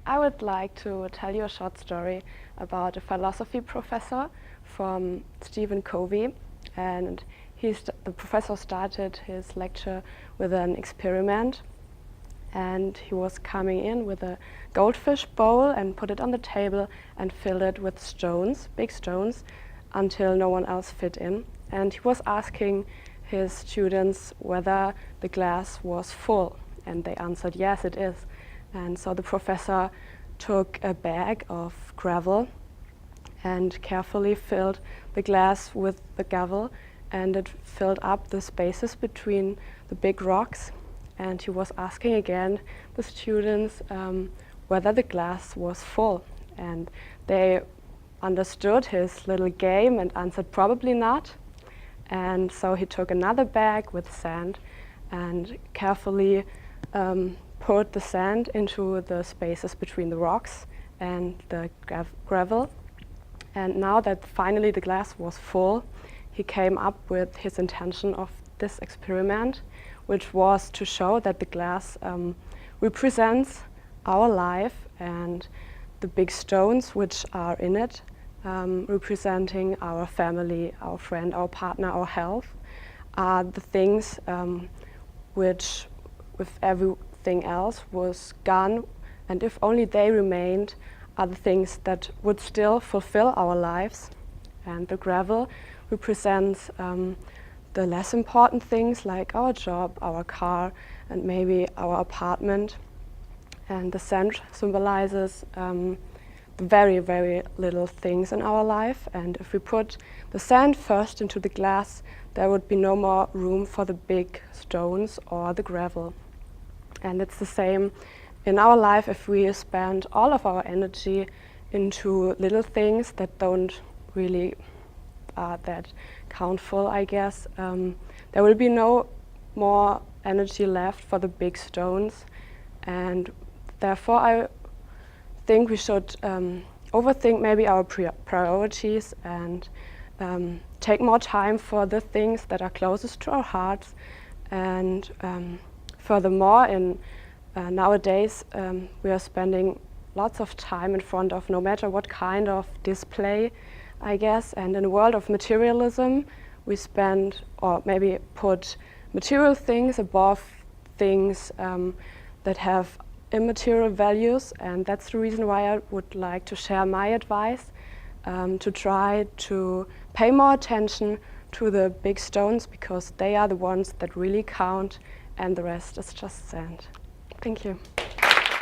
I would like to tell you a short story about a philosophy professor from Stephen Covey, and the professor started his lecture with an experiment, and he was coming in with a goldfish bowl and put it on the table and filled it with stones, big stones, until no one else fit in. And he was asking his students whether the glass was full, and they answered, yes, it is. And so the professor took a bag of gravel and carefully filled the glass with the gravel, and it filled up the spaces between the big rocks. And he was asking again the students whether the glass was full. And they understood his little game and answered probably not. And so he took another bag with sand and carefully poured the sand into the spaces between the rocks and the gravel. And now that finally the glass was full, he came up with his intention of this experiment, which was to show that the glass represents our life, and the big stones which are in it representing our family, our friend, our partner, our health, are the things which, with everything else, was gone, and if only they remained, are the things that would still fulfill our lives. And the gravel represents the less important things like our job, our car, and maybe our apartment. And the sand symbolizes the very, very little things in our life. And if we put the sand first into the glass, there would be no more room for the big stones or the gravel. And it's the same in our life. If we spend all of our energy into little things that don't really are that countful, I guess, there will be no more energy left for the big stones. And therefore I think we should overthink maybe our priorities and take more time for the things that are closest to our hearts. And furthermore, nowadays we are spending lots of time in front of no matter what kind of display, I guess. And in a world of materialism, we spend or maybe put material things above things that have immaterial values. And that's the reason why I would like to share my advice, to try to pay more attention to the big stones, because they are the ones that really count, and the rest is just sand. Thank you.